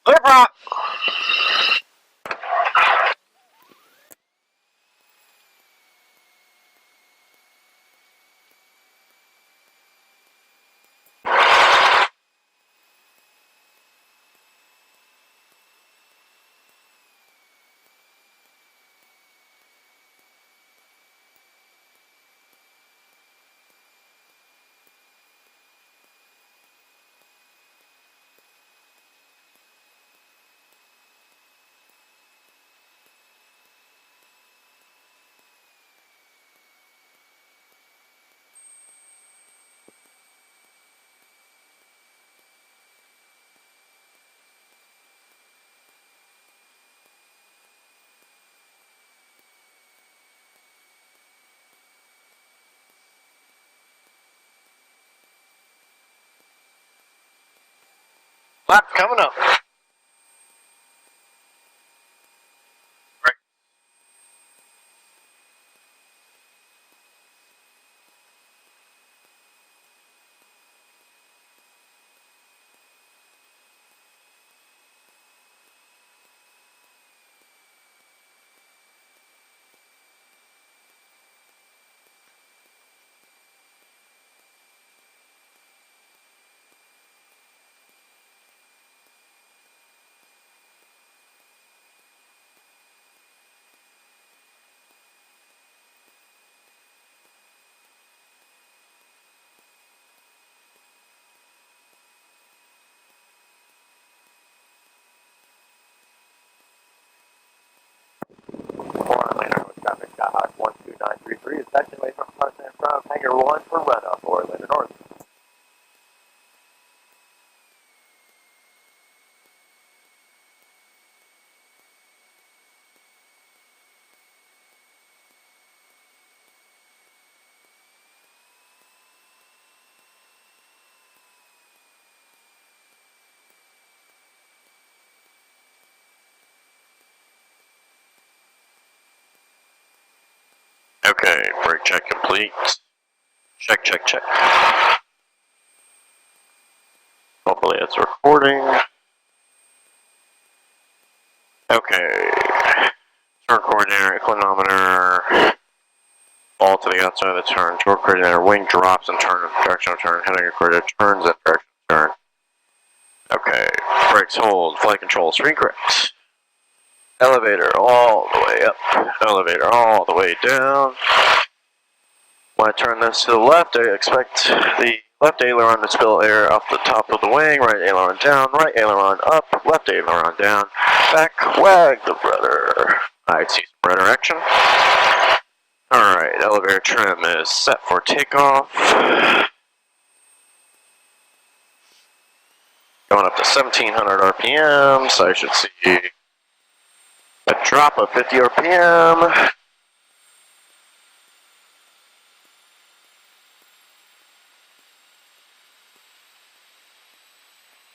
Clear prop. Lap coming up. Right. Lander with traffic Skyhawk 12933 is taxiing away from front and front of hangar 1 for runoff or Lander North. Okay, brake check complete. Check, check, check. Hopefully it's recording. Okay. Turn coordinator, inclinometer, all to the outside of the turn. Torque coordinator, wing drops and turn, direction of turn. Heading coordinator turns and direction of turn. Okay. Brakes hold, flight control, screen correct. Elevator all the way up. Elevator all the way down. When I turn this to the left, I expect the left aileron to spill air off the top of the wing, right aileron down, right aileron up, left aileron down, back wag the rudder. I see some rudder action. Alright, elevator trim is set for takeoff. Going up to 1700 RPM, so I should see a drop of 50 RPM.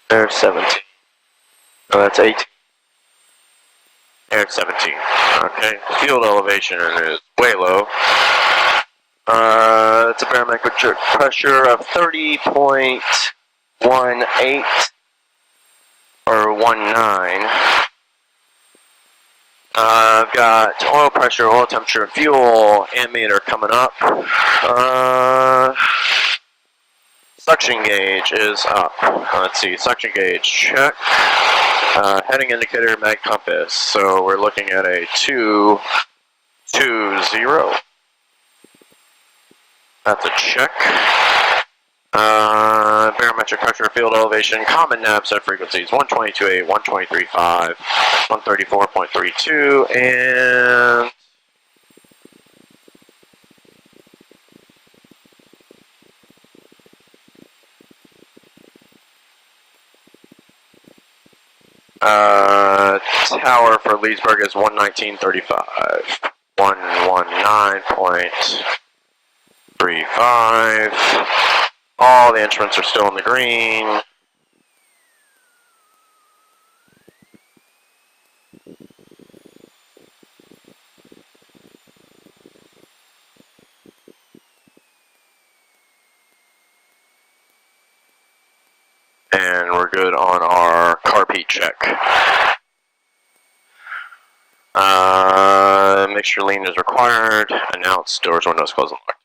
There's 17. Oh, that's 18. There's 17. Okay, field elevation is way low. It's a barometric pressure of 30.18 or 19. I've got oil pressure, oil temperature, and fuel ammeter coming up. Suction gauge is up. Let's see, suction gauge check. Heading indicator, mag compass. So we're looking at a 220. That's a check. Barometric pressure, field elevation, common nav set frequencies 122.8, 123.5, 134.32, and Tower for Leesburg is 119.35. 119.35. All the instruments are still in the green. And we're good on our carb heat check. Mixture lean is required. Announce doors, windows, closed and locked.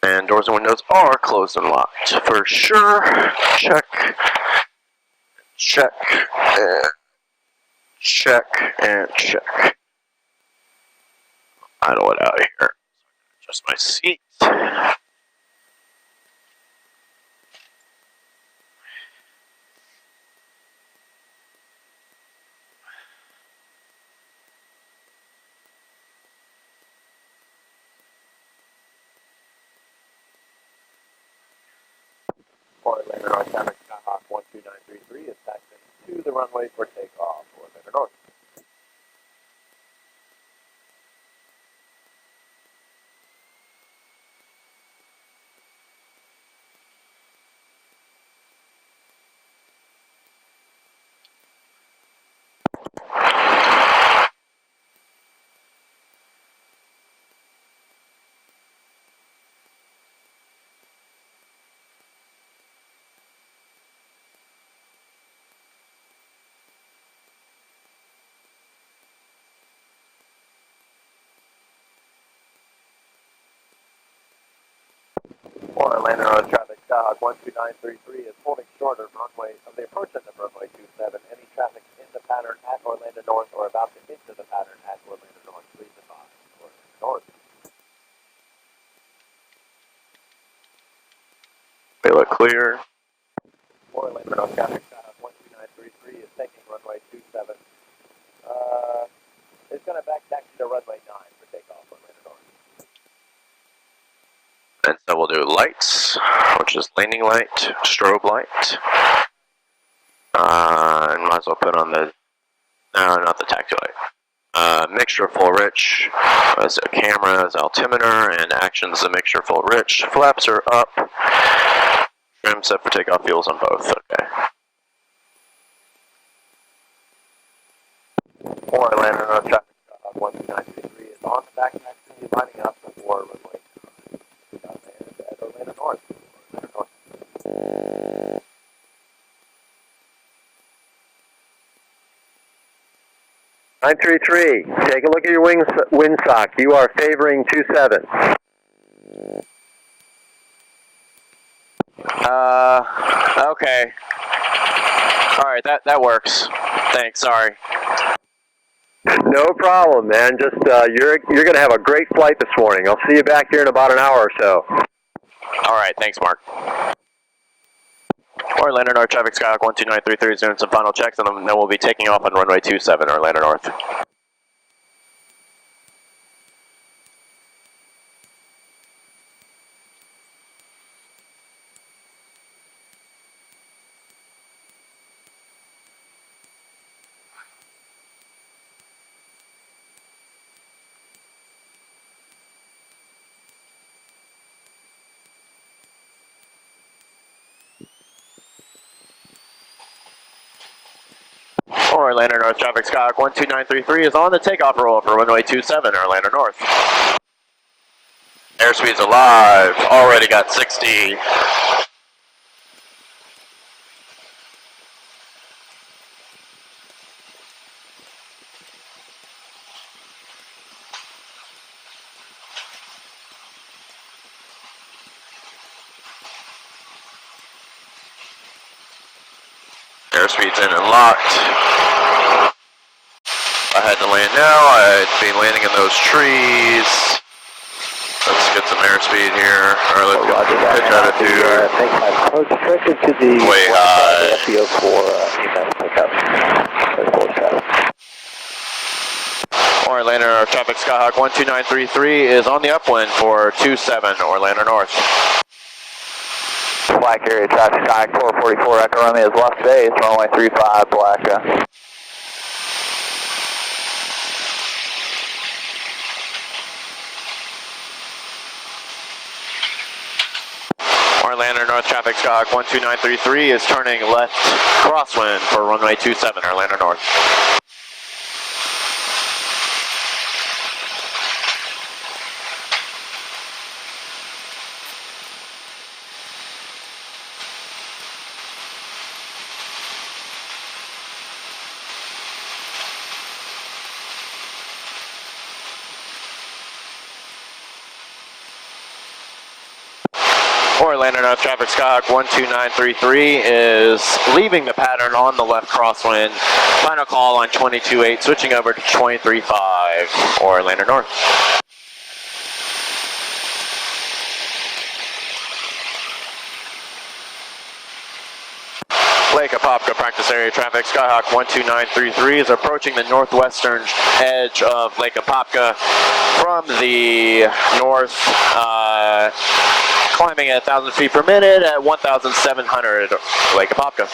And doors and windows are closed and locked for sure. Check. Check. And check. And check. Idle it out here. Adjust my seat. Orlando North traffic, Skyhawk 12933 is taxiing to the runway for takeoff. Orlando North. Orlando North traffic, Skyhawk 12933 is holding short of runway of the approach end of runway 27. Any traffic in the pattern at Orlando North or about to enter the pattern at Orlando North, please advise Orlando North. They look clear. Orlando North traffic, Skyhawk 12933 is taking runway 27. It's going to back taxi to runway 9 for takeoff, Orlando North. And so we'll do lights, which is landing light, strobe light. And might as well put on the, no, not the taxi light. Mixture full rich as a camera, as altimeter, and actions the mixture full rich. Flaps are up. Trim set for takeoff, fuels on both. Okay. Orlando North traffic 12933 is on the back taxi, lining up for runway. Orlando North. Orlando North. 933, take a look at your windsock. You are favoring 27. Okay. Alright, that works. Thanks, sorry. No problem, man. Just, you're going to have a great flight this morning. I'll see you back here in about an hour or so. Alright, thanks, Mark. Orlando North traffic, Skyhawk 12933 is doing some final checks, and then we'll be taking off on runway 27, Orlando North. Orlando North traffic, Skyhawk 12933 is on the takeoff roll for runway 27, Orlando North. Airspeed's alive, already got 60. Airspeed's in and locked. I had to land now, I'd be landing in those trees. Let's get some airspeed here. Alright, let's go. Pitch attitude. Approach directed to the way high. FBO for Orlando North traffic, Skyhawk 12933 is on the upwind for 27, Orlando North. Black area traffic, Skyhawk 444 Echo Romeo is left base, runway 35 Black. Orlando North traffic, Skyhawk 12933 is turning left crosswind for runway 27, Orlando North. Orlando North traffic, Skyhawk 12933 is leaving the pattern on the left crosswind. Final call on 22.8, switching over to 23.5, Orlando North. Lake Apopka practice area traffic, Skyhawk 12933 is approaching the northwestern edge of Lake Apopka from the north, climbing at 1,000 feet per minute at 1,700 Lake Apopka.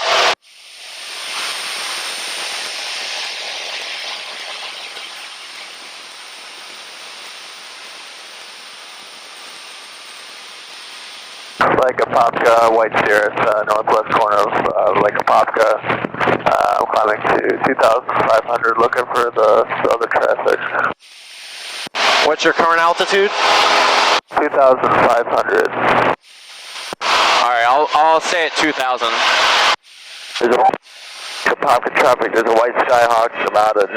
Lake Apopka, White Cirrus, northwest corner of Lake Apopka. I'm climbing to 2,500, looking for the other traffic. What's your current altitude? 2,500. Alright, I'll stay at 2,000. There's a Apopka traffic. There's a white Skyhawk about a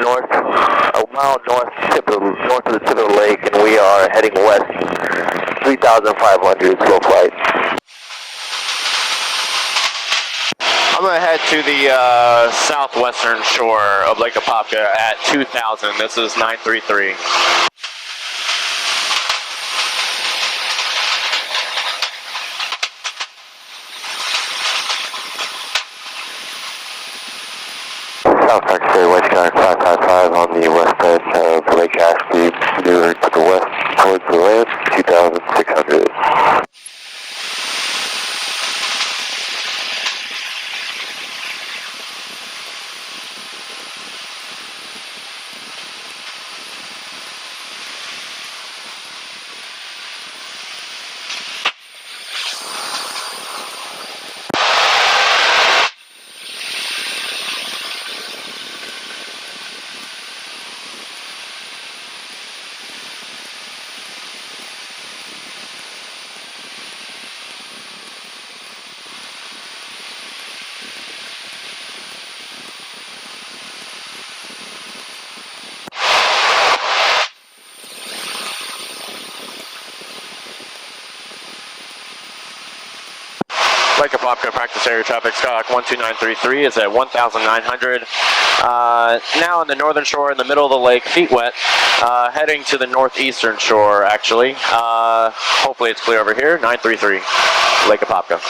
mile north of the tip of the lake, and we are heading west. 3,500 slow flight. I'm going to head to the southwestern shore of Lake Apopka at 2,000. This is 933. South Secretary, White Skyhawk 555 on the west edge of Lake Ashby, maneuvering to the west towards the land, 2,600. Lake Apopka practice area traffic, Skyhawk 12933 is at 1,900. Now on the northern shore in the middle of the lake, feet wet, heading to the northeastern shore actually. Hopefully it's clear over here, 933, Lake Apopka.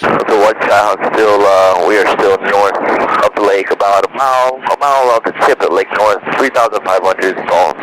The White Skyhawk still, we are still north of the lake, about a mile off the tip at Lake North, 3,500 stalls.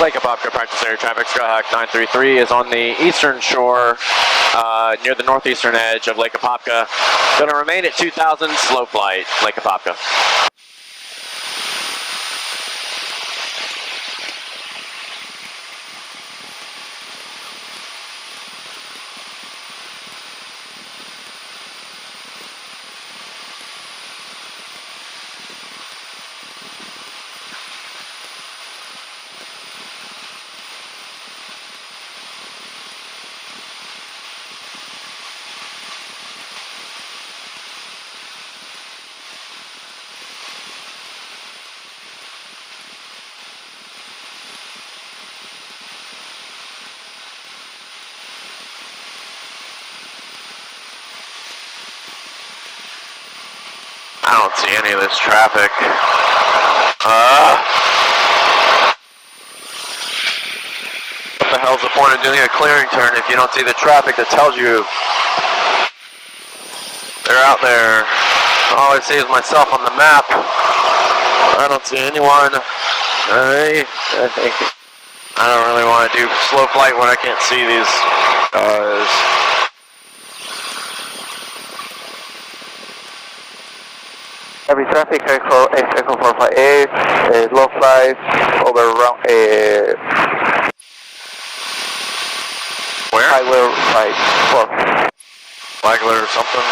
Lake Apopka practice area traffic. Skyhawk 933 is on the eastern shore, near the northeastern edge of Lake Apopka. Going to remain at 2000, slow flight, Lake Apopka. I don't see any of this traffic. What the hell's the point of doing a clearing turn if you don't see the traffic that tells you they're out there? All I see is myself on the map. I don't see anyone. I don't really want to do slow flight when I can't see these guys. Heavy traffic, Echo 458, low flight over around Where? Flagler, right, 4. Flagler or something?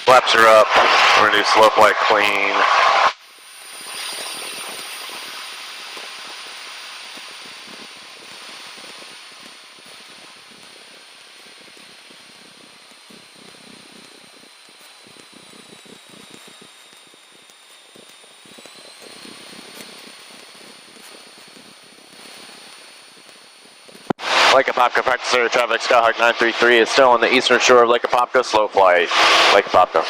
Flaps are up. We're gonna do slow flight clean. Lake Apopka practice area traffic. Skyhawk 933 is still on the eastern shore of Lake Apopka. Slow flight, Lake Apopka.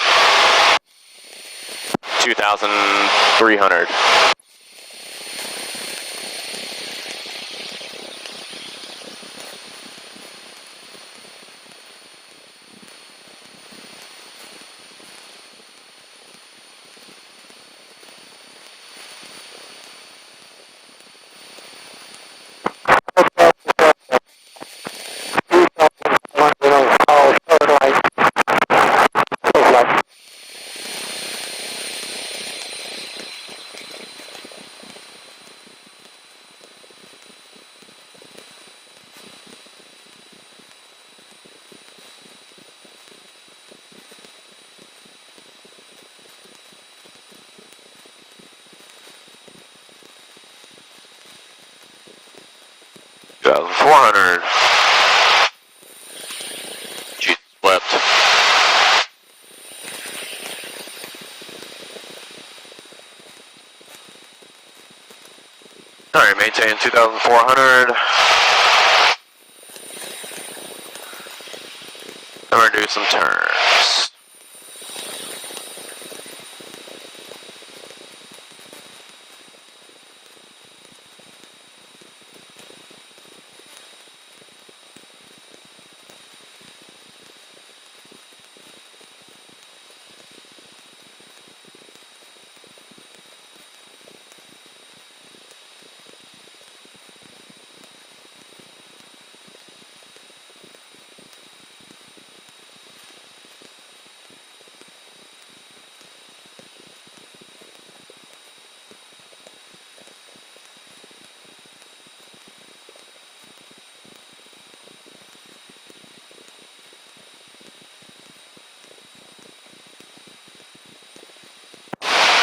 2,300. $400. Jesus wept. Alright, maintain 2,400. I'm gonna do some turns.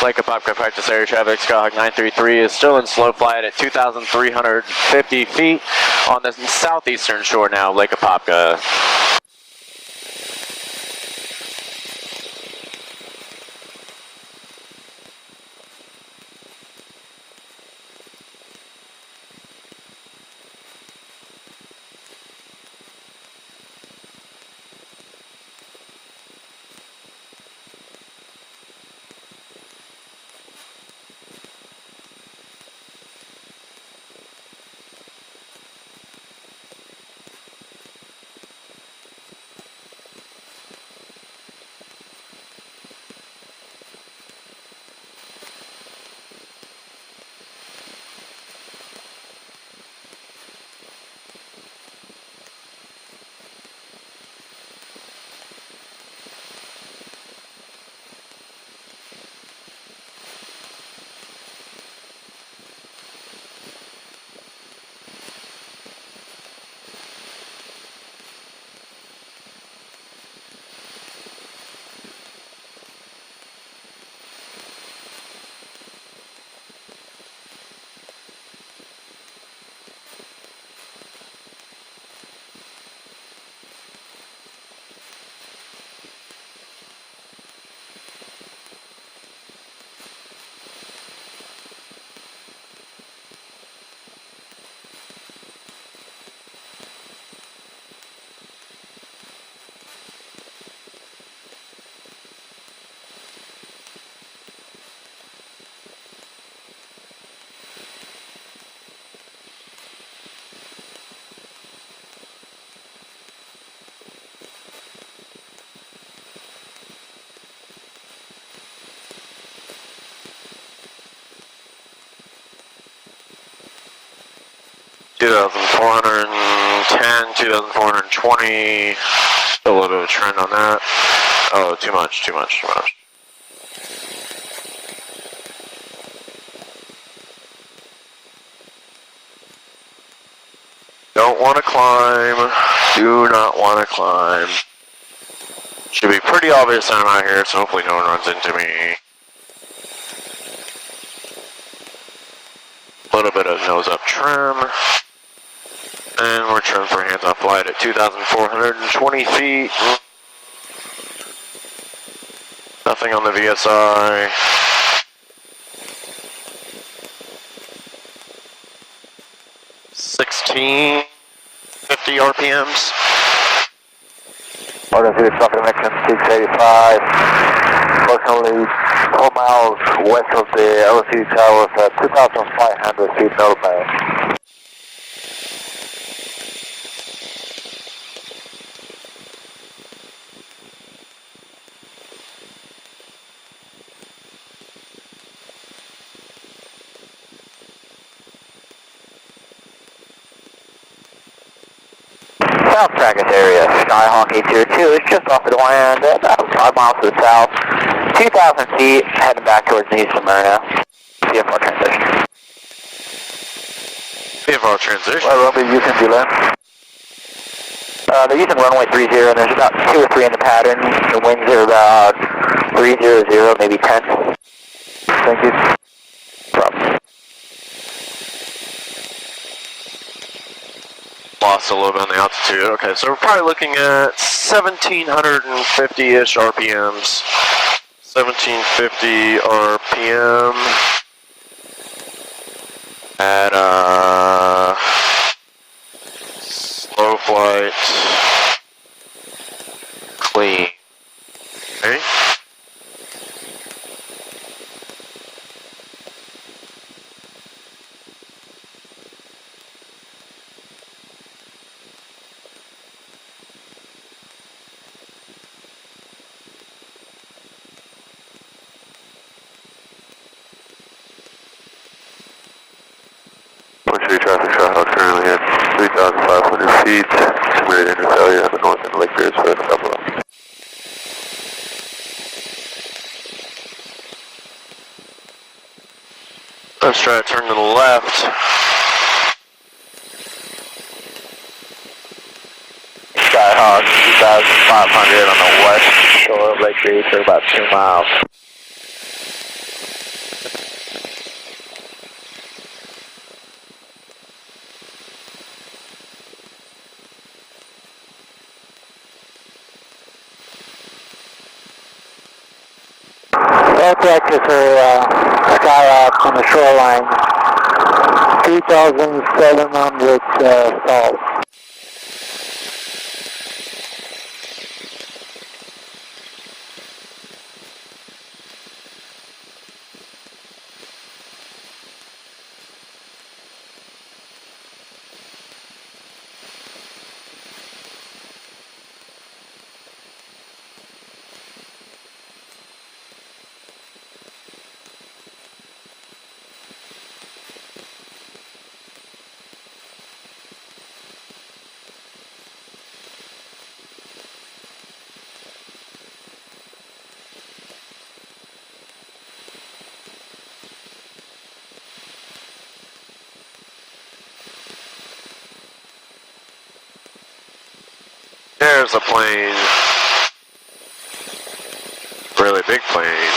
Lake Apopka practice area traffic. Skyhawk 933 is still in slow flight at 2,350 feet on the southeastern shore now of Lake Apopka. 2,410, 2,420. Still a little bit of a trend on that. Oh, too much. Don't want to climb. Do not want to climb. Should be pretty obvious that I'm out here, so hopefully no one runs into me. A little bit of nose up trim. And we're trimmed for hands off flight at 2,420 feet. Nothing on the VSI. $16.50 RPMs. Order 3 traffic connection 685. Approximately 4 miles west of the LC towers at 2,500 feet northbound. South Trackers area, Skyhawk 802 is just off the land, about 5 miles to the south, 2,000 feet, heading back towards New Smyrna. VFR transition. VFR transition? What runway are you using, Julian? They're using runway 30, and there's about 2 or 3 in the pattern. The winds are about 300, maybe 10. Thank you. Problem. Lost a little bit on the altitude. Okay, so we're probably looking at 1,750-ish RPMs. 1,750 RPM at slow flight, clean. Okay. Traffic Skyhawk currently at 3,500 feet, submitted into failure on the north end of Lake Beresford, Buffalo. Let's try to turn to the left. Skyhawk 2,500 on the west shore of Lake Beresford, about 2 miles. Air practice for Skyhawk on the shoreline, 2,700 salt. There's a plane. Really big plane.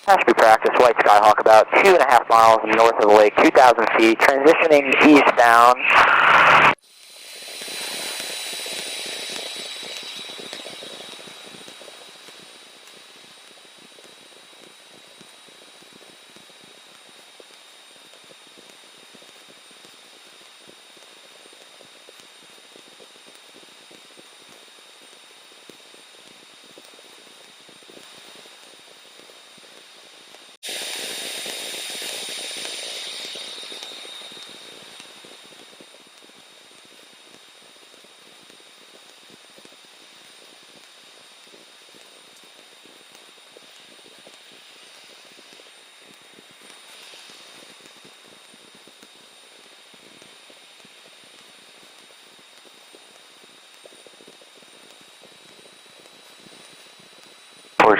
Ashby practice, White Skyhawk, about 2.5 miles north of the lake, 2,000 feet, transitioning eastbound.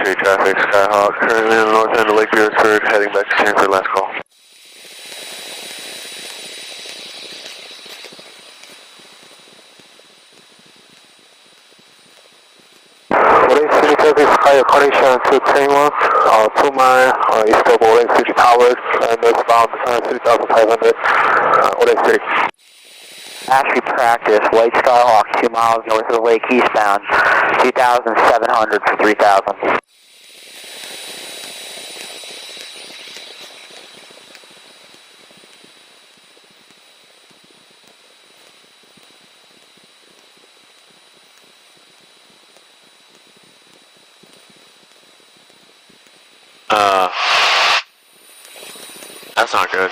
Street traffic, Skyhawk, currently in the north end of Lake Beresford, heading back to Sanford, last call. Orange City traffic, Skyhawk connection to 2 mile east of Orange City Towers, northbound 3,500, Orange City. Ashby practice, White Skyhawk, 2 miles north of the lake, eastbound, 2,700 for 3,000. That's not good.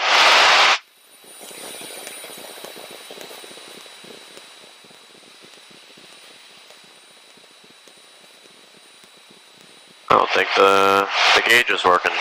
I don't think the gauge is working.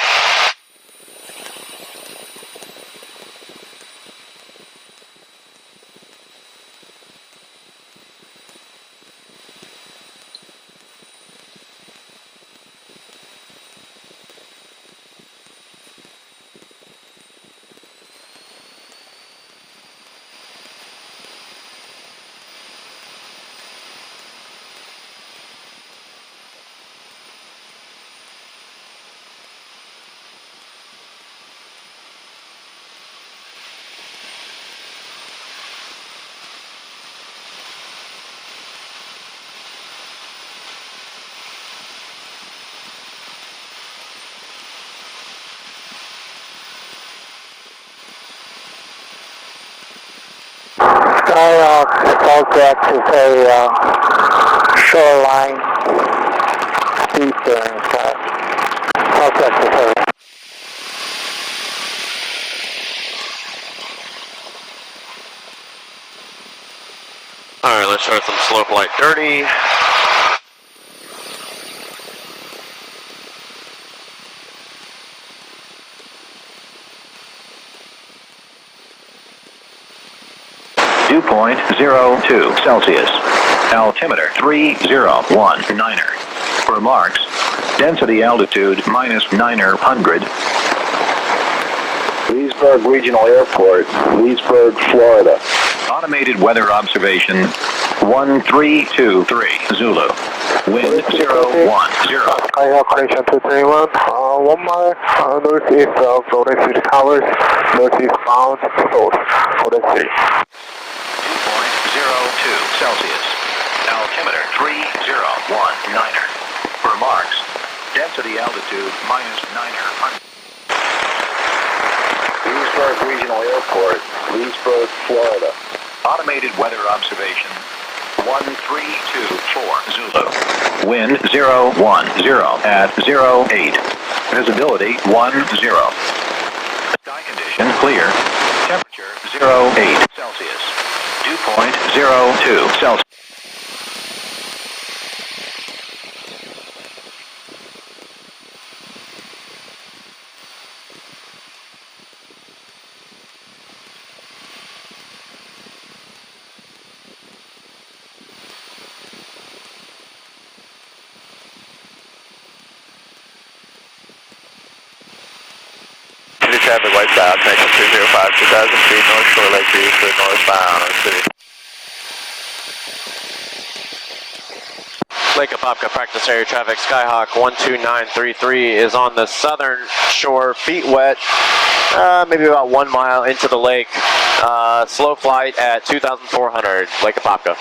Skyhawk, Southwest is a shoreline speed bearing, Southwest is a Alright, let's start some slope light dirty. Dew point 02 Celsius. Altimeter 3019er. Remarks. Density altitude minus 900. Leesburg Regional Airport, Leesburg, Florida. Automated weather observation 1323 Zulu. Wind 010. Skyhawk connection 231, 1 mile northeast of Orange City Towers, northeast bound, south, Orange City. Dew point 02 Celsius. Altimeter 3019er. Remarks. Density altitude minus 900. Leesburg Regional Airport, Leesburg, Florida. Automated weather observation 1324 Zulu. Wind 010 at 08. Visibility 10. Sky condition clear. Temperature 08 Celsius. Dew point 02 Celsius. traffic westbound, connection 205, 2,000 feet, North Shore, Lake Beresford, northbound, Orange City. Lake Apopka practice area traffic, Skyhawk 12933 is on the southern shore, feet wet, maybe about 1 mile into the lake. Slow flight at 2,400, Lake Apopka.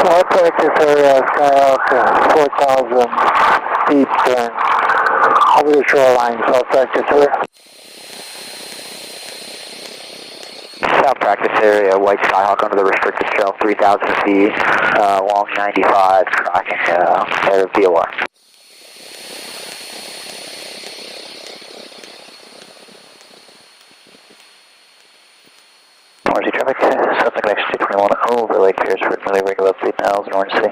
Our practice area, Skyhawk, 4,000 feet and over the shoreline, south practice area. South practice area, White Skyhawk under the restricted shelf, 3,000 feet, long 95, tracking air VOR. Orange traffic, something connection to 21 overlay clears for nearly regular fleet miles in Orange City.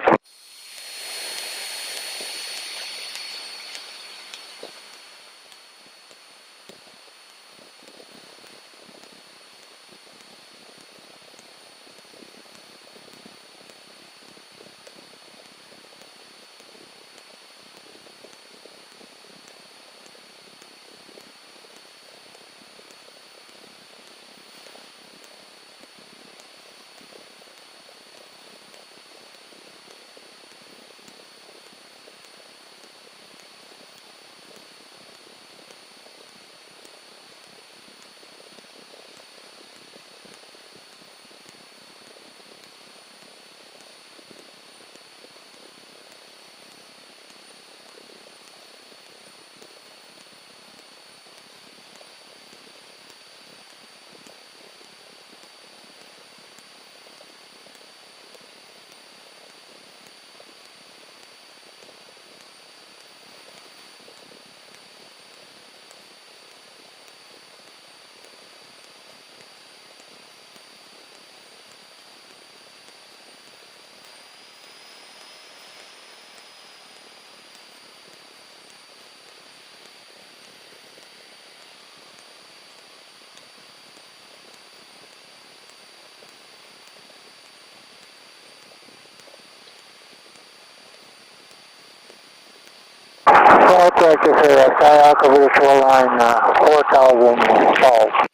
South practice area, Skyhawk over the shoreline, 4,000 south.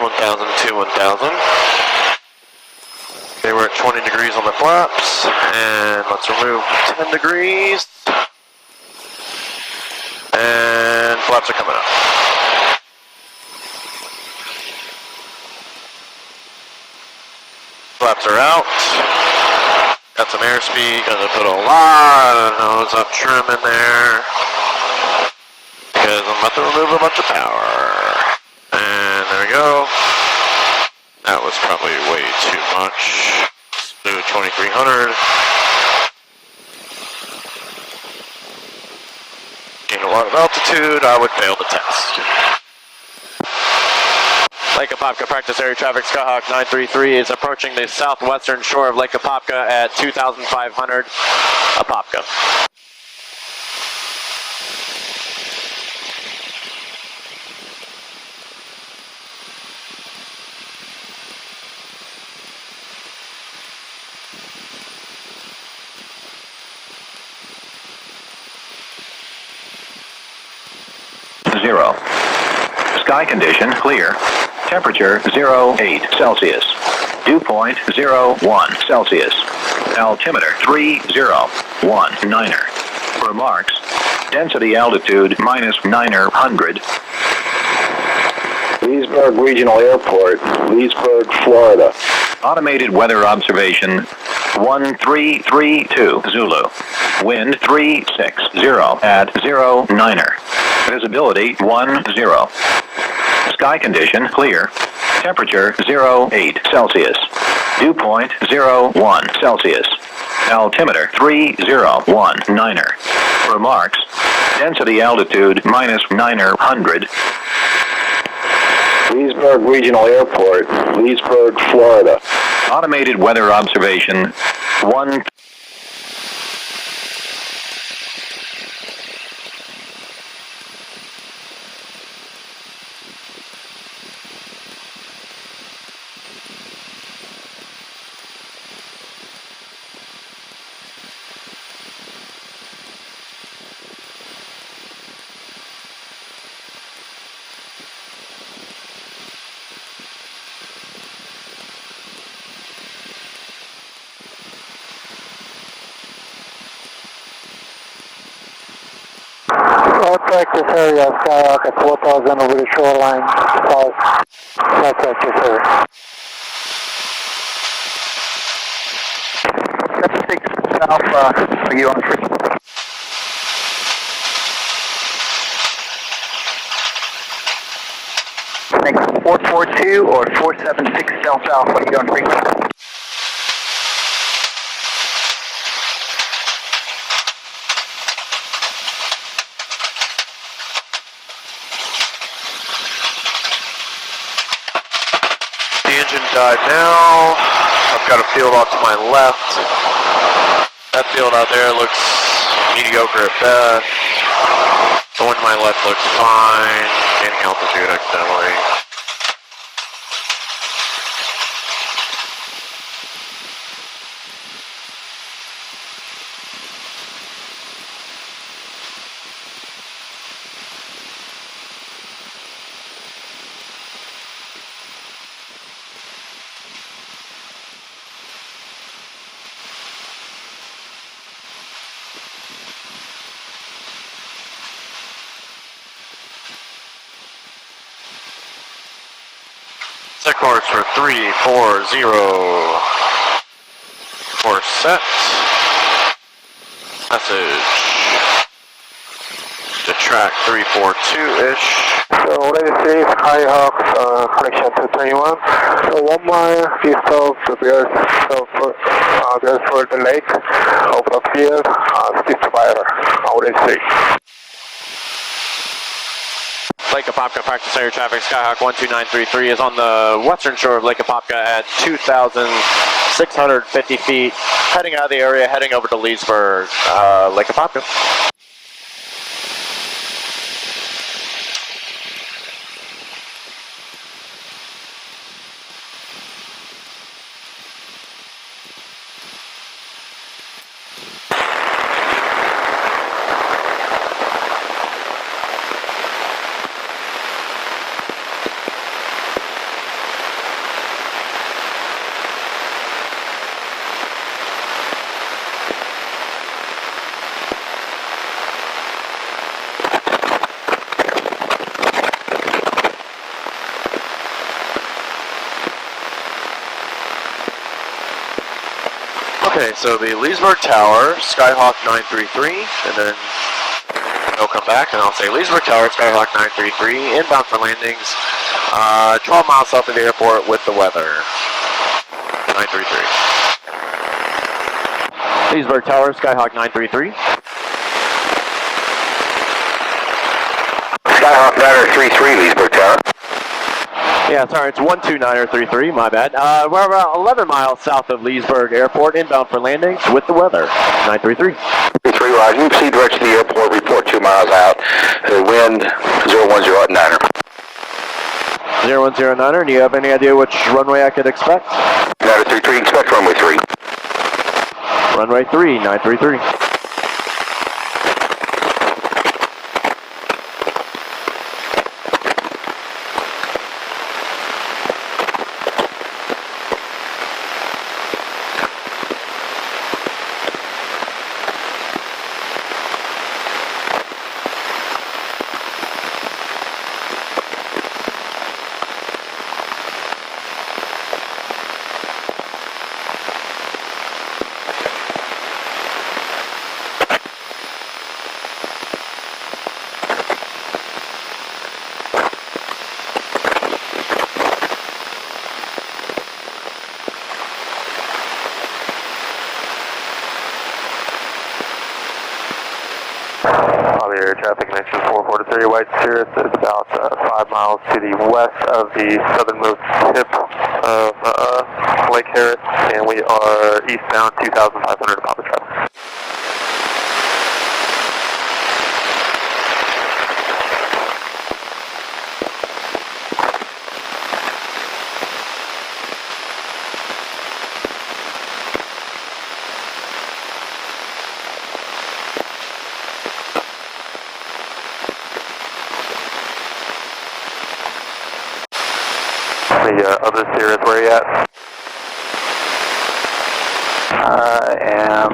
1000, 1000, 1000. Okay, we're at 20 degrees on the flaps, and let's remove 10 degrees. And flaps are coming up. Flaps are out. Got some airspeed, gonna put a lot of nose up trim in there. Because I'm about to remove a bunch of power. And there we go. That was probably way too much. Let's do 2300. Gain a lot of altitude, I would fail the test. Lake Apopka practice area traffic, Skyhawk 933 is approaching the southwestern shore of Lake Apopka at 2500 Apopka. Zero. Sky condition clear. Temperature 08 Celsius. Dew point 01 Celsius. Altimeter 3019er. Remarks. Density altitude -900. Leesburg Regional Airport, Leesburg, Florida. Automated weather observation 1332 Zulu. Wind 360 at 09er. Visibility 10. Sky condition clear. Temperature 08 Celsius. Dew point 01 Celsius. Altimeter 3019er. Remarks. Density altitude -900. Leesburg Regional Airport, Leesburg, Florida. Automated weather observation 1. Practice area, Skyhawk at 4000 over the shoreline, south. That's practice area. 76 Alpha, are you on frequency? Thanks, 442 or 476 Delta Alpha, are you on frequency? Engine died now. I've got a field off to my left. That field out there looks mediocre at best. The one to my left looks fine. Gaining altitude accidentally. Set course for 340. Course set. Message. To track 342-ish. So already see Skyhawk connection to 21. So 1 mile east of the Beresford Lake over the field, ceasefire. Already see. Lake Apopka practice area traffic, Skyhawk 12933 is on the western shore of Lake Apopka at 2,650 feet, heading out of the area, heading over to Leesburg, Lake Apopka. Okay, so the Leesburg Tower, Skyhawk 933, and then they'll come back and I'll say Leesburg Tower, Skyhawk 933, inbound for landings, 12 miles south of the airport with the weather. 933. Leesburg Tower, Skyhawk 933. Skyhawk 933, Leesburg Tower. Yeah, sorry, it's 12933, my bad. We're about 11 miles south of Leesburg Airport, inbound for landings with the weather. 933. 33, Roger. You proceed direction to the airport, report 2 miles out. The wind 010 at Niner. 0109er, do you have any idea which runway I could expect? 933, expect runway 3. Runway 3, 933. Air traffic connection 443 White Cirrus is about 5 miles to the west of the southernmost tip of Lake Harris, and we are eastbound 2,500 above the traffic. The other Cirrus, where are you at? I am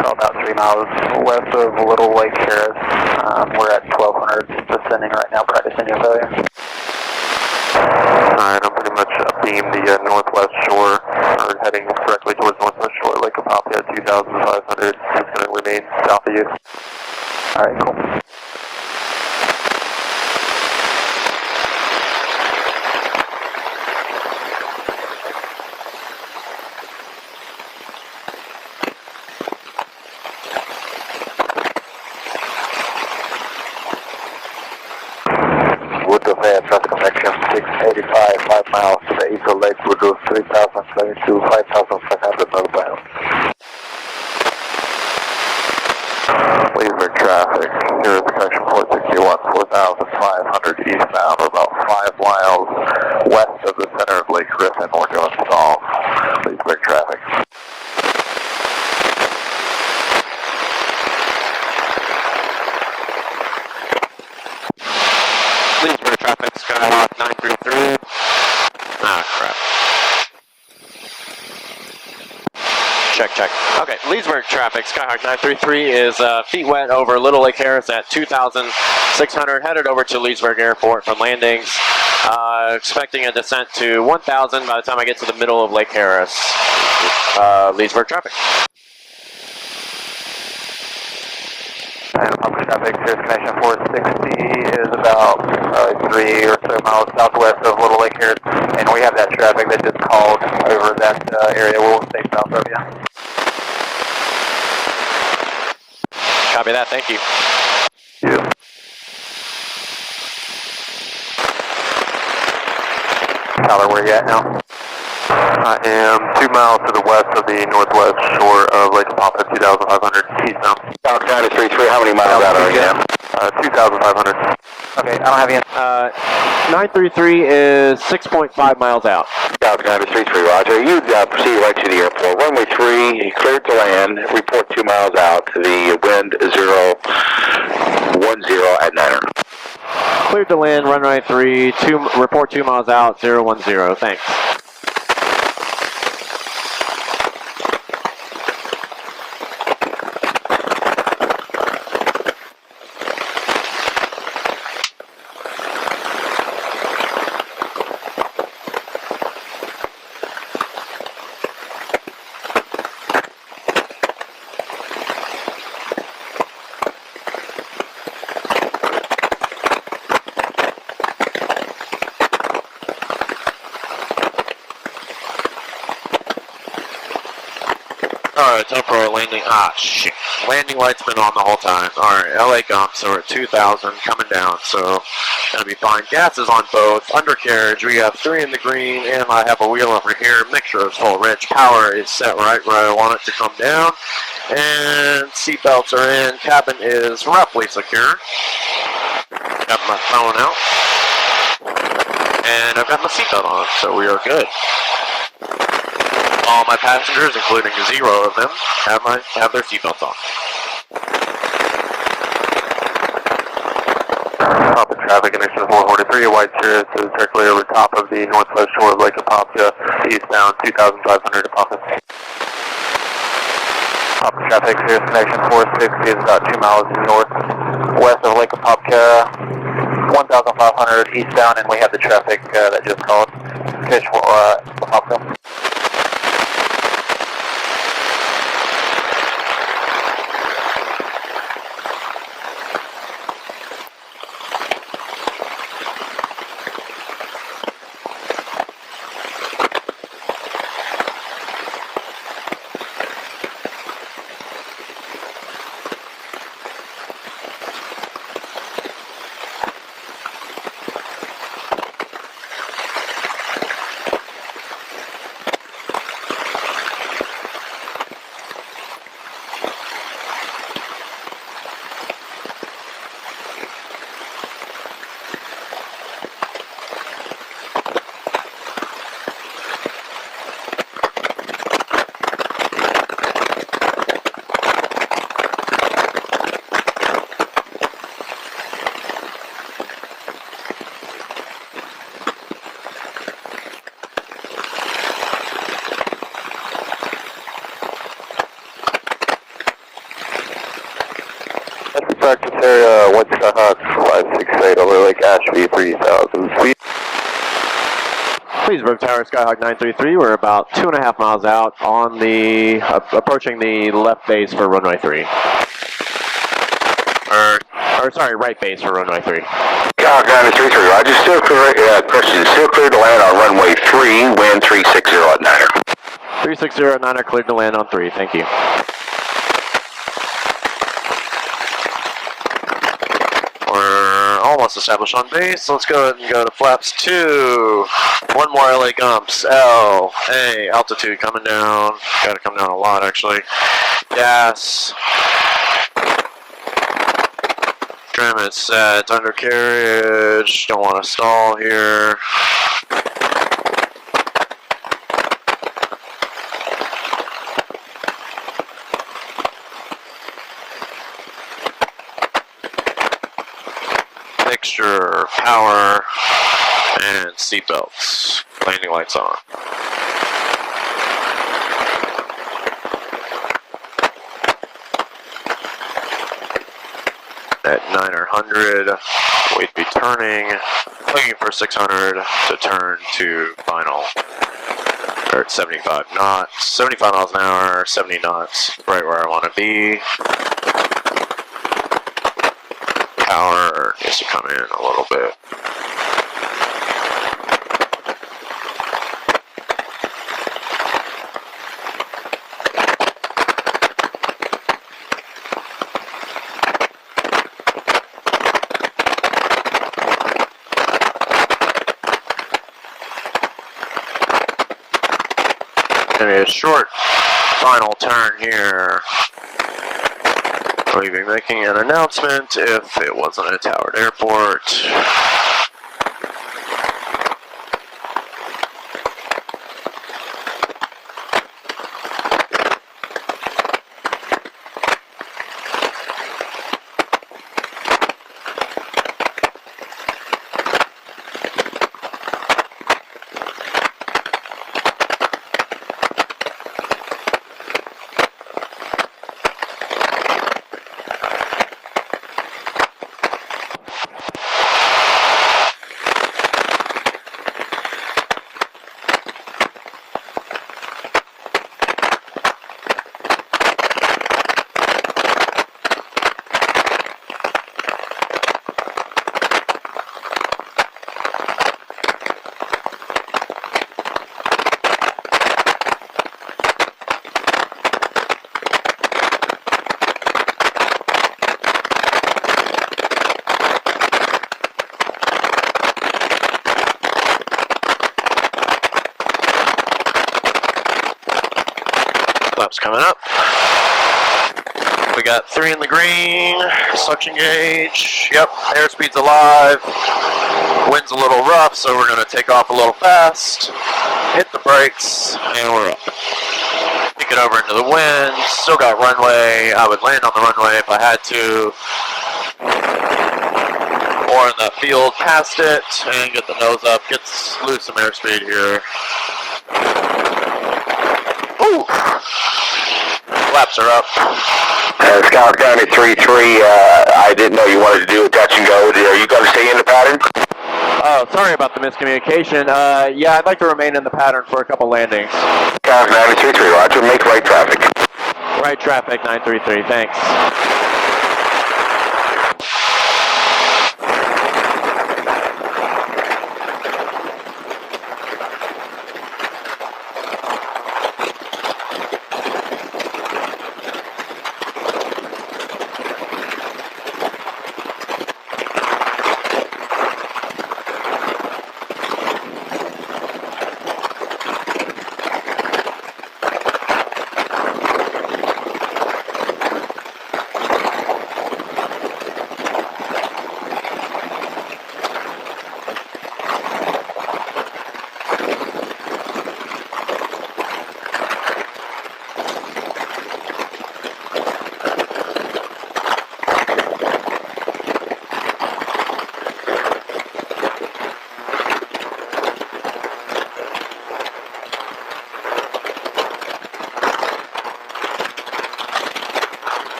about 3 miles west of Little Lake Harris. We're at 1200 descending right now, practicing your failure. Alright, I'm pretty much beam the northwest shore, or heading directly towards northwest shore, Lake Apopka, 2,500. It's going to remain south of you. Alright, cool. Traffic connection 685, 5 miles to the east of Lake Woodrow, 3,072, 5,500 northbound. Leesburg traffic, here is connection 461, 4,500 eastbound. We're about 5 miles west of the center of Lake Griffin. We're going to stall. Leesburg traffic. Leesburg traffic, Skyhawk 933. Ah, crap. Check. Okay, Leesburg traffic, Skyhawk 933 is feet wet over Little Lake Harris at 2,600, headed over to Leesburg Airport from landings. Expecting a descent to 1,000 by the time I get to the middle of Lake Harris. Leesburg traffic. And public traffic, Cirrus connection 460 is about 3 or so miles southwest of Little Lake Harris, and we have that traffic that just called over that area. We'll stay south of you. Copy that, thank you. Yeah. Tyler, where you at now? I am 2 miles to the west of the northwest shore of Lake Apopka, 2,500 eastbound. South 933, how many miles out are you now? 2,500. Okay, I don't have you. 933 is 6.5 miles out. South 933, Roger. You proceed right to the airport. Runway 3, cleared to land. Report 2 miles out. The wind 010 at Niner. Cleared to land, runway 3, report 2 miles out, 010, thanks. Alright, time for our landing. Ah, shit. Landing light's been on the whole time. Alright, LA Gump, so we're at 2,000, coming down, so gonna be fine. Gas is on both. Undercarriage, we have 3 in the green, and I have a wheel over here. Mixture is full rich. Power is set right where I want it to come down. And seatbelts are in. Cabin is roughly secure. Got my phone out. And I've got my seatbelt on, so we are good. All my passengers, including 0 of them, have their seatbelts on. Top of traffic, condition 443, white Cirrus is directly over top of the northwest shore of Lake Apopka, eastbound 2,500 Apopka. Top of traffic, Cirrus connection 460 is about 2 miles northwest of Lake Apopka, 1,500 eastbound, and we have the traffic that just called Fish Apopka. Practice area, 1 Skyhawk 568 over Lake Ashby, 3,000 feet. Pleasburg Tower, Skyhawk 933. We're about 2.5 miles out on the, approaching the left base for runway 3. Or sorry, right base for runway 3. Skyhawk 933, Roger. Still clear, question, still clear to land on runway 3, wind 360 at 9er. 360 at 9er, cleared to land on 3, thank you. We're almost established on base. Let's go ahead and go to flaps 2. 1 more LA Gumps. L, A, altitude coming down. Gotta come down a lot actually. Gas. Trim is set. Undercarriage. Don't want to stall here. Mixture, power, and seatbelts. Landing lights on. At 900, we'd be turning, looking for 600 to turn to final. We're at 75 knots, 75 miles an hour, 70 knots, right where I want to be. Power needs to come in a little bit. Gonna be a short final turn here. We'll be making an announcement if it wasn't a towered airport. Flaps coming up. We got 3 in the green, suction gauge, yep, airspeed's alive, wind's a little rough, so we're going to take off a little fast, hit the brakes, and we're up. Kick it over into the wind, still got runway, I would land on the runway if I had to, or in the field past it, and get the nose up, lose some airspeed here. Ooh! Flaps are up. Skyhawk down at 3-3, I didn't know you wanted to do a touch and go. Are you going to stay in the pattern? Oh, sorry about the miscommunication. Yeah, I'd like to remain in the pattern for a couple landings. Skyhawk 933, roger, make right traffic. Right traffic, 933, thanks.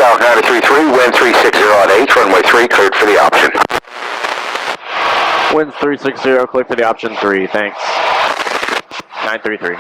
Skyhawk 933, wind 360 on H, runway 3, cleared for the option. Winds 360, clear for the option 3, thanks. 933.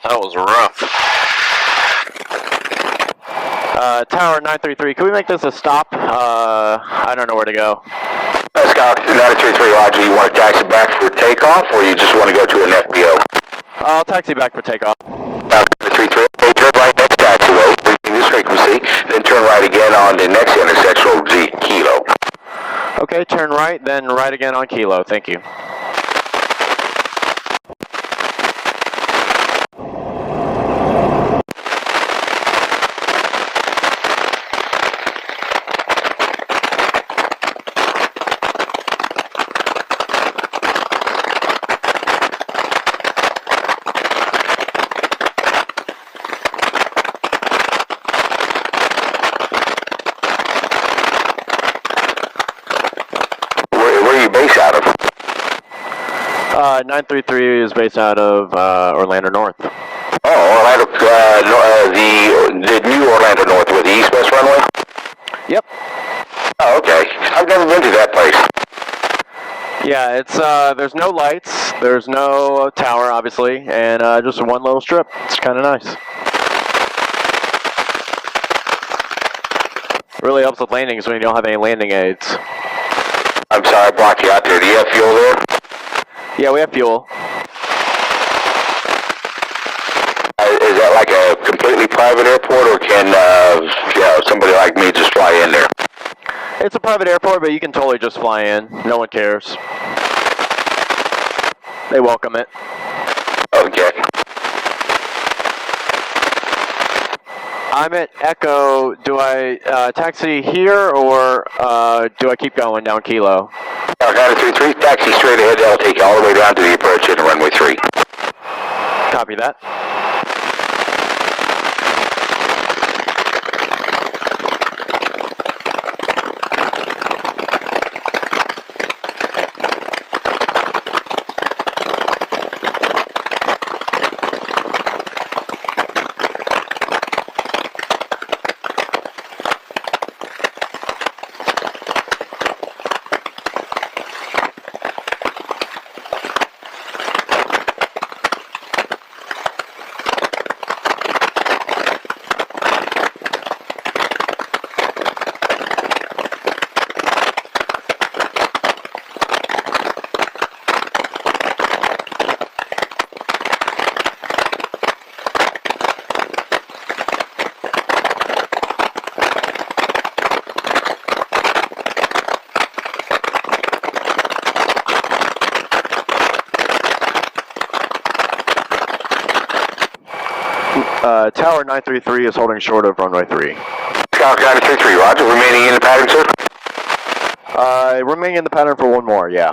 That was rough. Tower 933, can we make this a stop? I don't know where to go. Skyhawk 933, roger, you want to taxi back for takeoff, or you just want to go to an FBO? I'll taxi back for takeoff. 33, okay, turn right next taxiway, reaching this frequency, then turn right again on the next intersection will be Kilo. Okay, turn right, then right again on Kilo. Thank you. Where are you based out of? 933 is based out of Orlando North. Oh, Orlando, the new Orlando North with the east-west runway? Yep. Oh, okay. I've never been to that place. Yeah, it's there's no lights, there's no tower, obviously, and just one little strip. It's kind of nice. Really helps with landings when you don't have any landing aids. I'm sorry, I blocked you out there. Do you have fuel there? Yeah, we have fuel. Is that like a completely private airport, or can somebody like me just fly in there? It's a private airport, but you can totally just fly in. No one cares. They welcome it. Okay. I'm at Echo. Do I taxi here, or do I keep going down Kilo? 933, taxi straight ahead. I'll take you all the way down to the approach at runway 3. Copy that. Tower 933 is holding short of runway 3. Skyhawk 933, roger. Remaining in the pattern, sir? Remaining in the pattern for one more, yeah.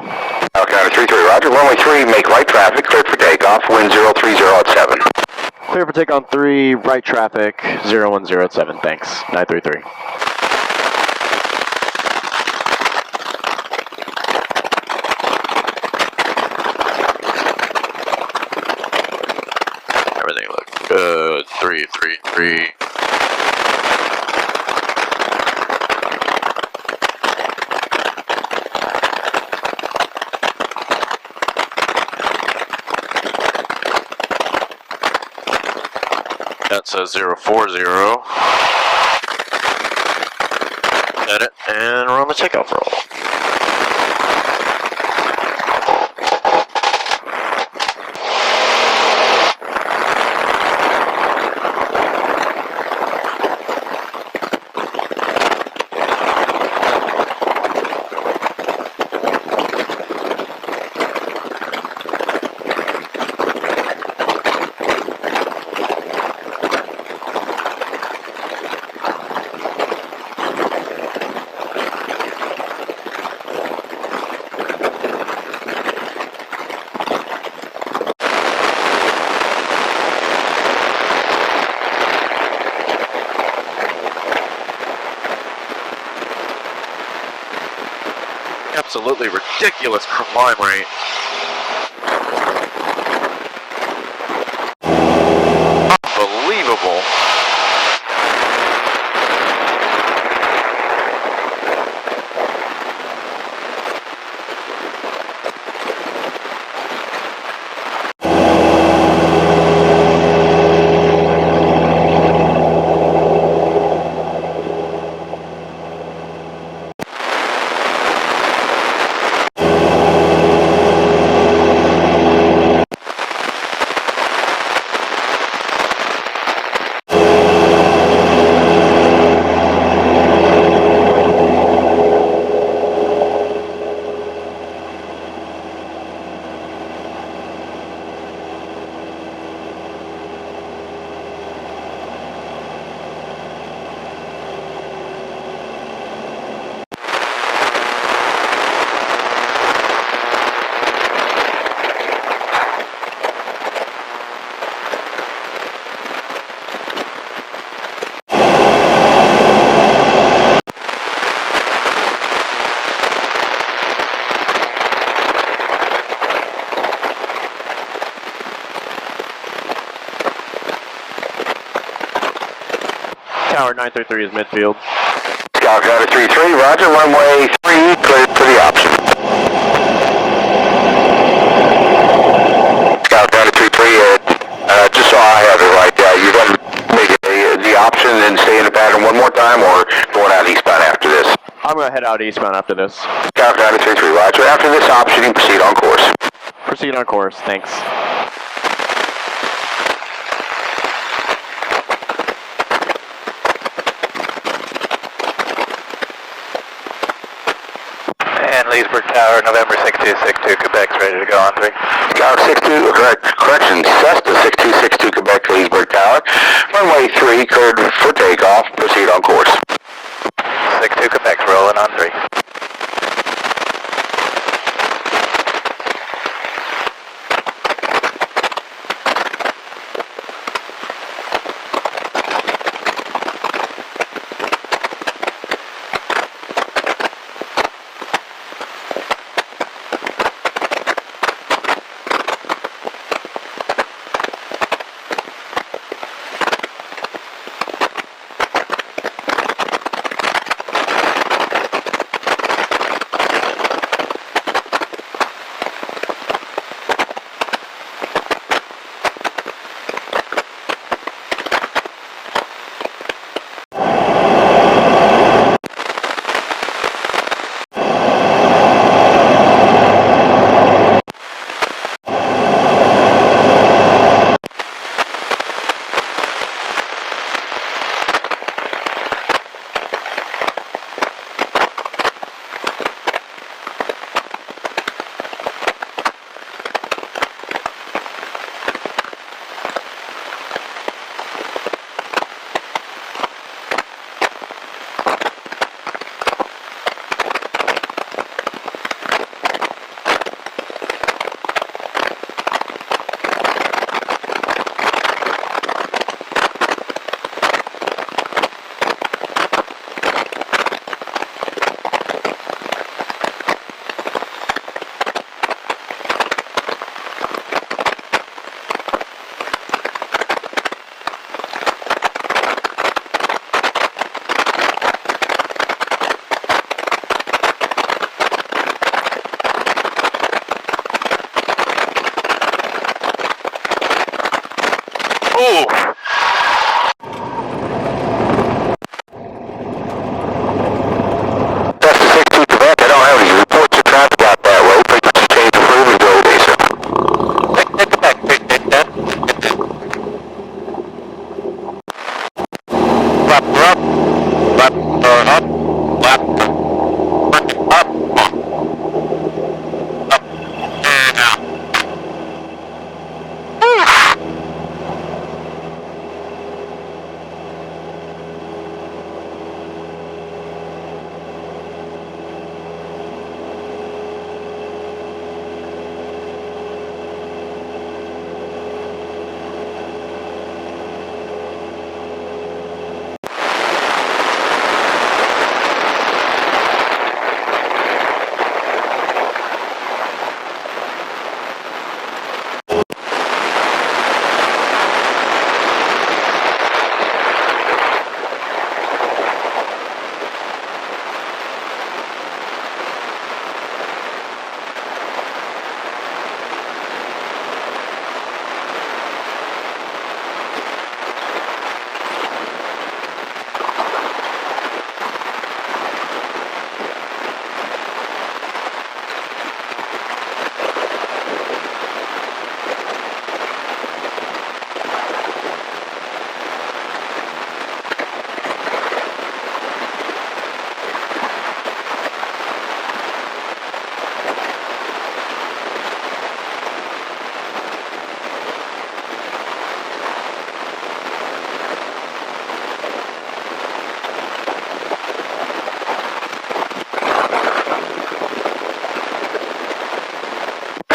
Skyhawk 933, roger. Runway 3, make right traffic, cleared for takeoff, wind 030 at 7. Clear for take on 3, right traffic, 010 at 7. Thanks, 933. Everything looks good. 333. That says 040. Edit, and we're on the takeoff roll. Absolutely ridiculous climb rate. Unbelievable. Skyhawk 933 is midfield. Skyhawk 933, roger, runway 3, cleared for the option. Skyhawk 933, just so I have it right, you're going to make the option and stay in the pattern one more time, or going out eastbound after this? I'm going to head out eastbound after this. Skyhawk 933, roger. After this option, you proceed on course. Proceed on course, thanks. And Leesburg Tower, November 6262, Quebec's ready to go on 3. Skyhawk 62, correction, Cessna 6262 Quebec, Leesburg Tower. Runway 3, cleared for takeoff. Proceed on course. 62 Quebec's rolling on 3.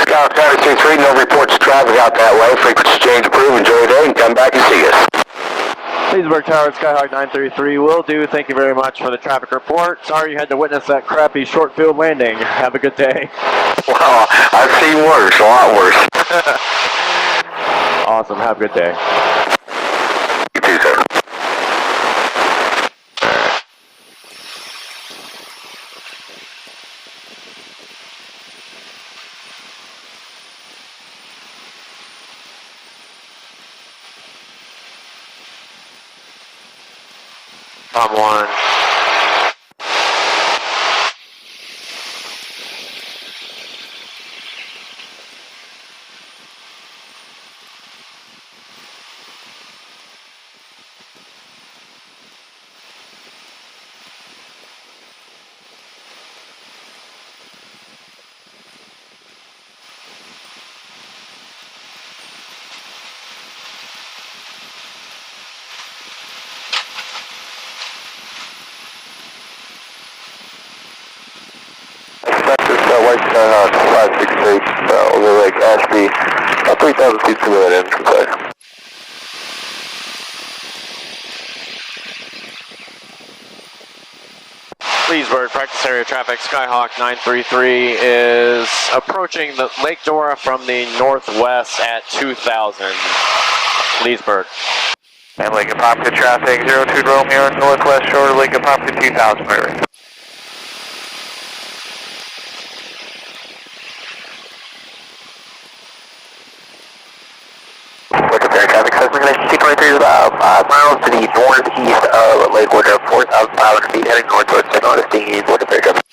Skyhawk 933, no reports of traffic out that way. Frequency change approved. Enjoy your day and come back and see us. Leesburg Tower, Skyhawk 933 will do. Thank you very much for the traffic report. Sorry you had to witness that crappy short field landing. Have a good day. Well, I've seen worse, a lot worse. Awesome. Have a good day. You too, sir. Tom 1. White Skyhawk 568, over Lake Ashby, about 3,000 feet to the end, sorry. Leesburg, practice area traffic, Skyhawk 933 is approaching the Lake Dora from the northwest at 2,000. Leesburg. And Lake Apopka traffic, 02 Romeo, northwest shore, Lake Apopka 2000, Prairie. Traffic says we're going to C-23 is about 5 miles to the northeast of Lake Woodruff, 4,500 feet, heading north towards St. Augustine, Woodruff Air Traffic.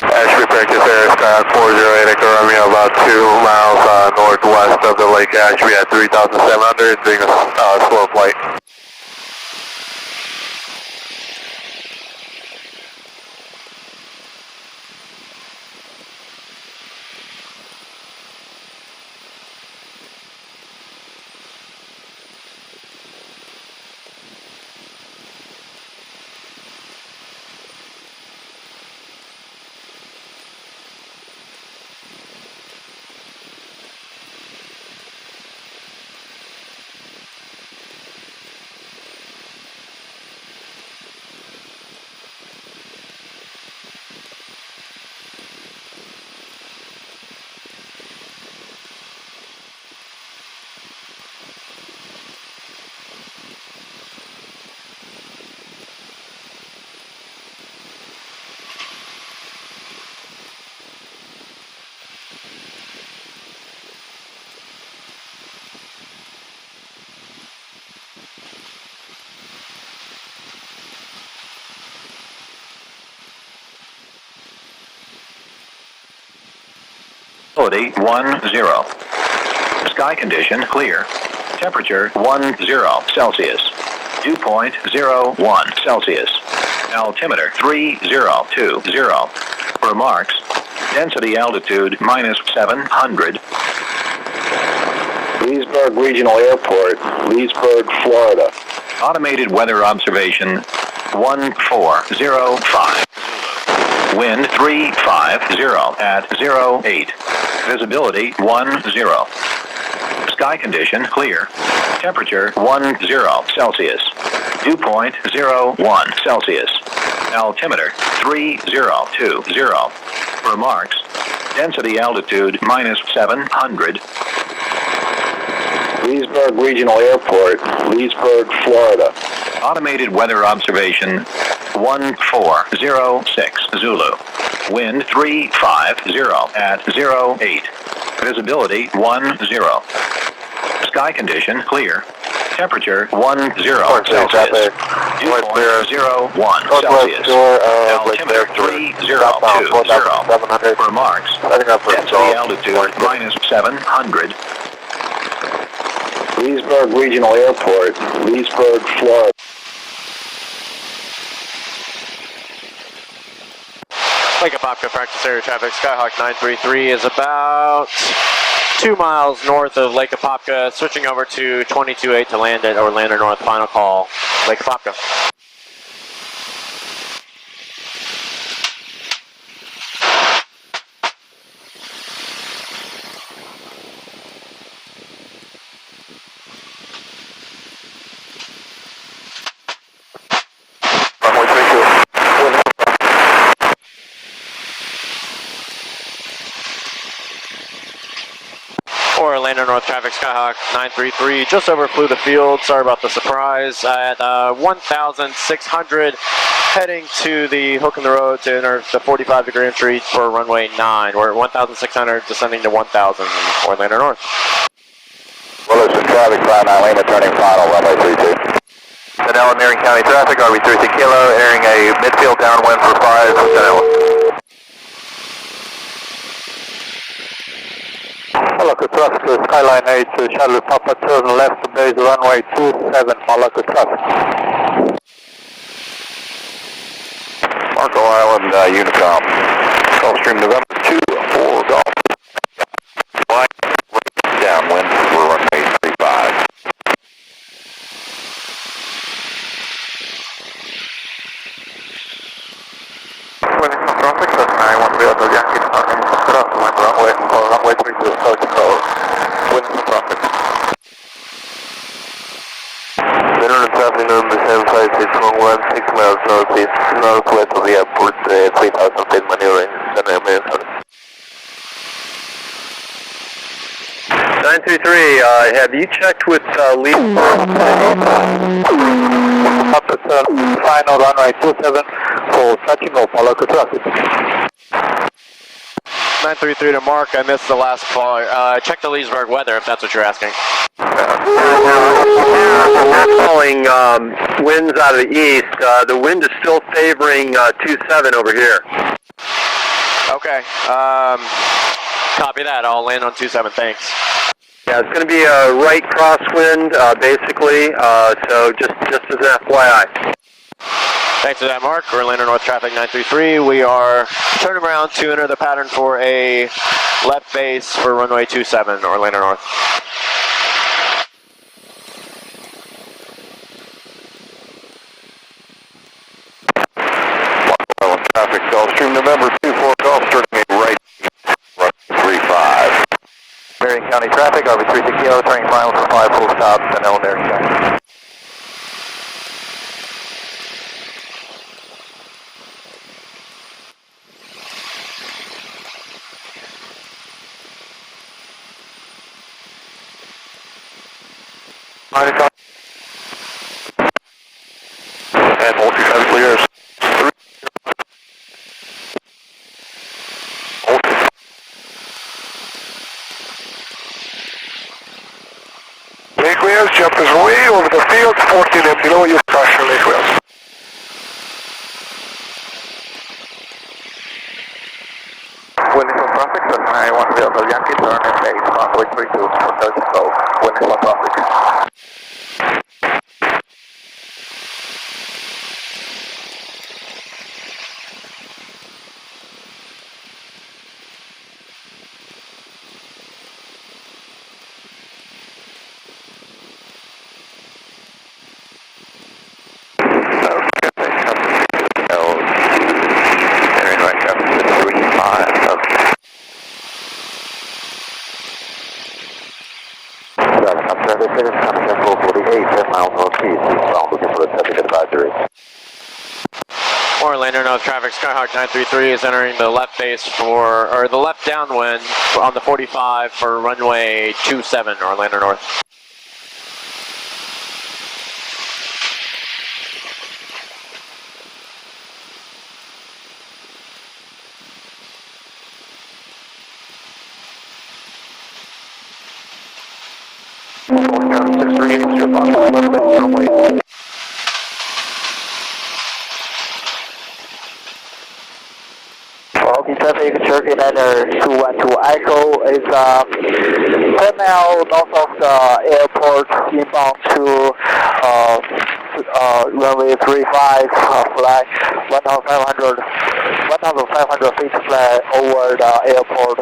Ashby practice area, Skyhawk 408, Echo Romeo, about 2 miles northwest of the Lake Ashby at 3,700, doing a slow flight. Visibility 10. Sky condition clear. Temperature 10 Celsius. Dew point 01 Celsius. Altimeter 3020. Remarks. Density altitude -700. Leesburg Regional Airport, Leesburg, Florida. Automated weather observation 1405. Wind 350 at 08. Visibility 10. Sky condition clear. Temperature 10 Celsius. Dew point 01 Celsius. Altimeter 3020. Remarks. Density altitude -700. Leesburg Regional Airport, Leesburg, Florida. Automated weather observation 1406 Zulu. Wind 350 at 08. Visibility 10. Sky condition clear. Temperature 10 Celsius. Dew point 01 Celsius. Altimeter 3020. Remarks. Density altitude -700. Leesburg Regional Airport, Leesburg, Florida. Lake Apopka practice area traffic, Skyhawk 933 is about 2 miles north of Lake Apopka, switching over to 228 to land at Orlando North. Final call, Lake Apopka. Orlando North traffic, Skyhawk 933 just overflew the field. Sorry about the surprise. At 1,600 heading to the hook in the road to enter the 45-degree entry for runway 9. We're at 1,600, descending to 1,000, Orlando North. Williston traffic, 59 Lima, turning final, runway 32. Danella, Marion County traffic, RV30 Kilo, entering a midfield downwind for 5, Danella. Malacca traffic to Skyline 8 to Charlie Papa, turn left base runway 27, Malacca traffic. Marco Island, Unicom. Gulfstream November 2, 4 Golf. Line downwind for runway 35. Williston traffic, that's 913 Yankee, turning runway 32, South Dakota. Williston traffic. General traffic number 75611, 6 miles northeast, northwest of the airport, 3,000 feet maneuvering, center American. 923, have you checked with Lee? Final runway 27 for touching of Malacca traffic. 933 to Mark, I missed the last call. Check the Leesburg weather if that's what you're asking. Calling winds out of the east. The wind is still favoring 27 over here. Okay, copy that. I'll land on 27, thanks. Yeah, it's going to be a right crosswind, basically, so just as an FYI. Thanks for that, Mark. Orlando North traffic 933. We are turning around to enter the pattern for a left base for runway 27, Orlando North. Traffic, Gulfstream November 24 Golf, turning a right, runway 35. Marion County traffic, RV30 Kilo, turning final for 5 full stops, Danella, Marion County. And multi-traffic clears. Lake Wales, jump is way over the field, 14 and below you, pressure Lake Wales. Williston traffic, that's 910 Yankee, turn and base, runway 32, South Dakota. Williston traffic. Orlando North traffic, Skyhawk 933 is entering the left base for, or the left downwind on the 45 for runway 27, Orlando North. Traffic, Turkey Liner 212 Echo is terminal north of the airport, inbound to runway 35, fly 1,500 feet fly over the airport.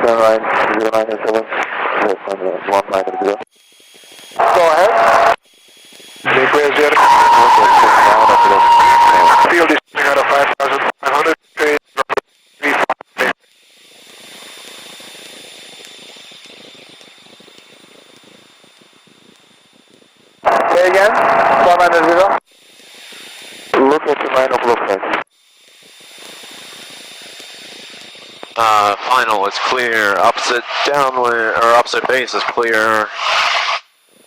Line 097, 190. Go ahead. Field is out of 5,500 feet. Say again? 500. Look at the line of blueprint. Final is clear. Opposite downwind, or opposite base is clear.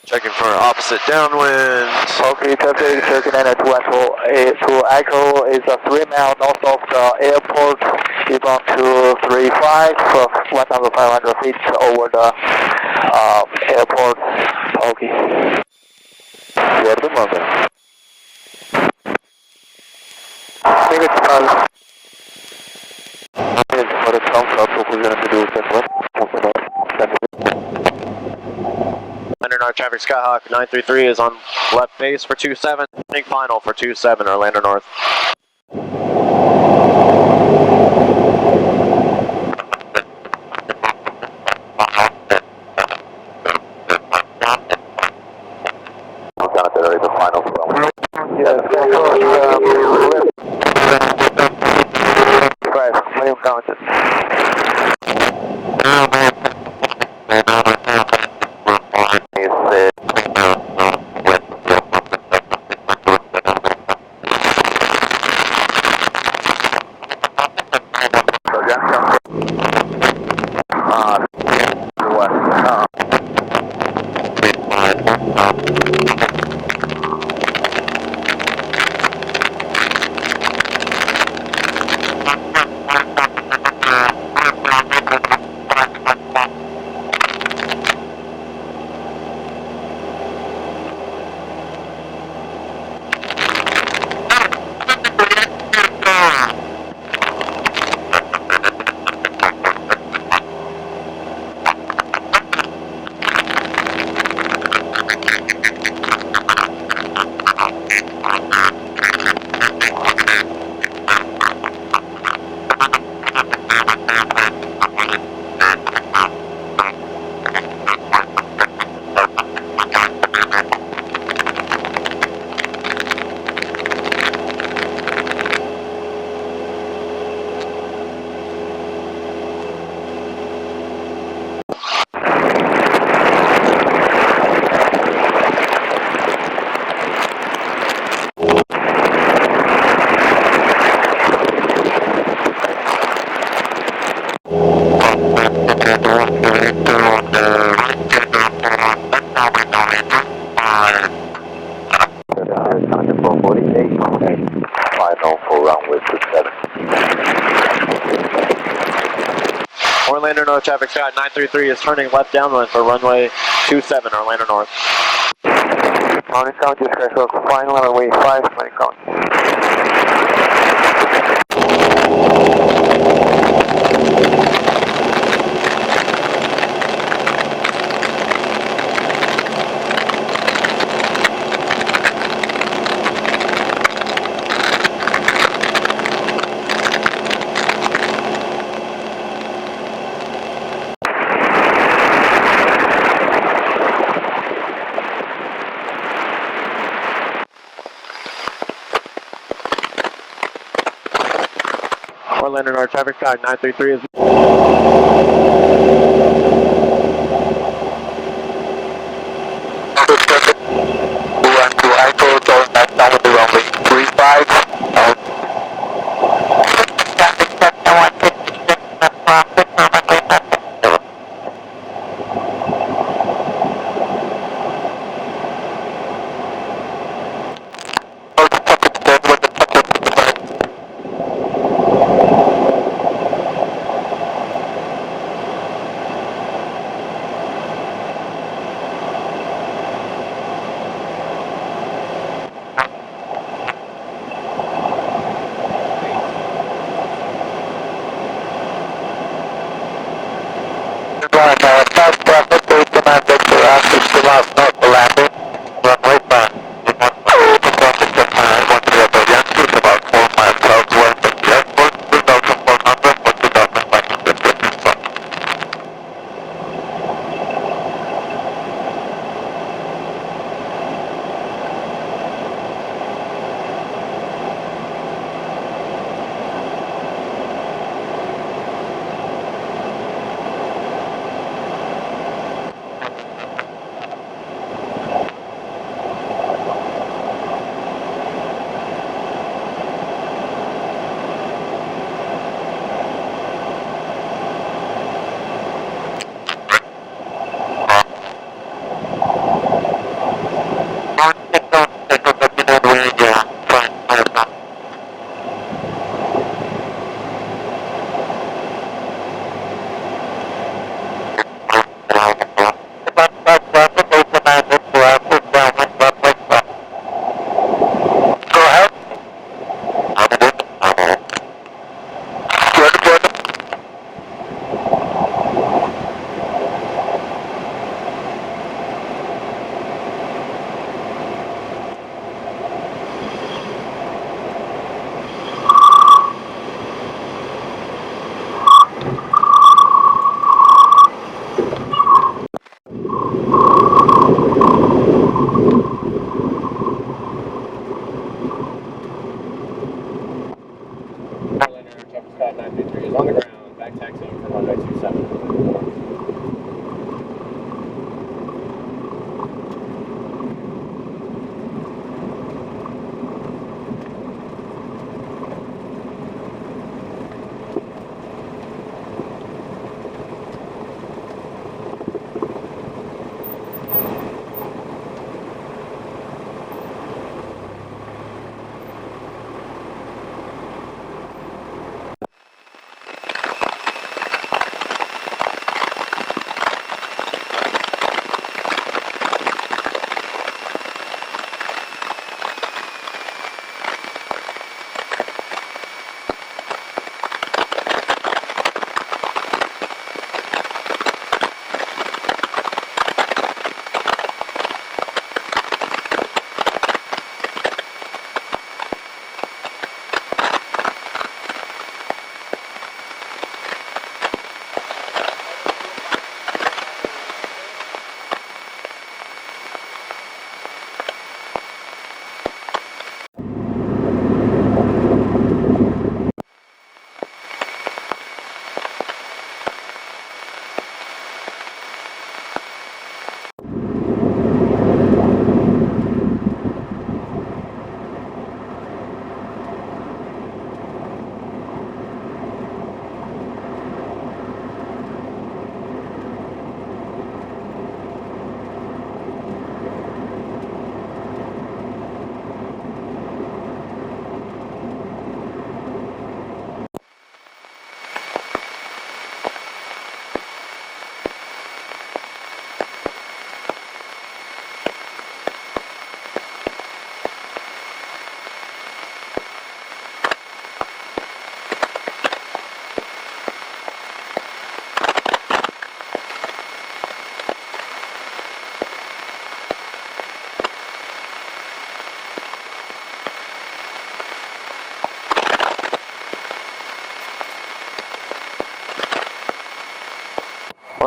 Checking for opposite downwind. Okay, traffic 39 at 2 Echo is a 3 mile north of the airport. Inbound 235 for 1,500 feet over the airport. Okay. Where the mother? Minutes call. Minutes for the count of to do Orlando traffic Skyhawk 933 is on left base for 27. Think final for 27 Orlando North. The final from. Yes, right, William counted. Orlando North traffic Sky 933 is turning left downwind for runway 27 Orlando North. Morning count, just Skyhawk, final runway 5, morning count. Orlando North traffic Sky 933 is Run to Echo, going back down with the runway 35.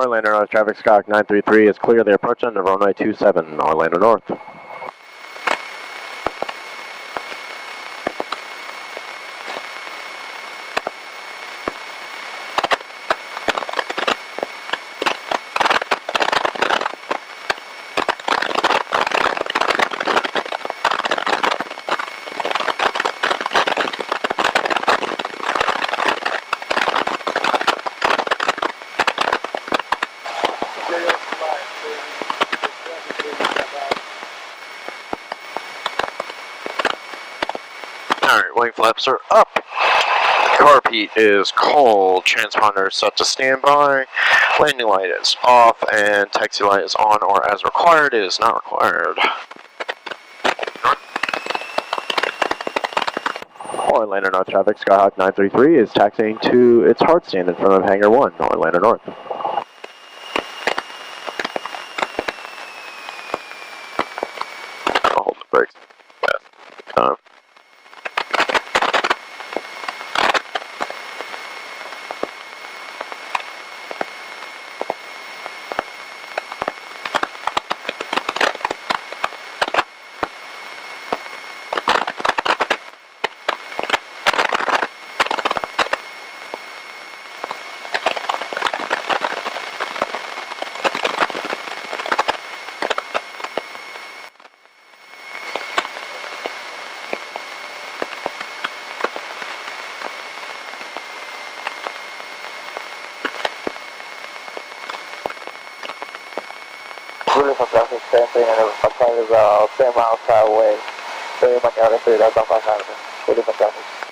Orlando North traffic, Skyhawk 933 is clear. They approach on the runway 27, Orlando North. Alright, wing flaps are up. Carpet is cold. Transponder is set to standby. Landing light is off and taxi light is on or as required. It is not required. Orlando North traffic, Skyhawk 933 is taxiing to its hard stand in front of Hangar 1, Orlando North. I'll hold the brakes. Really fantastic, same thing, and outside is 10 miles away. Very much out of it, that's off our Really fantastic.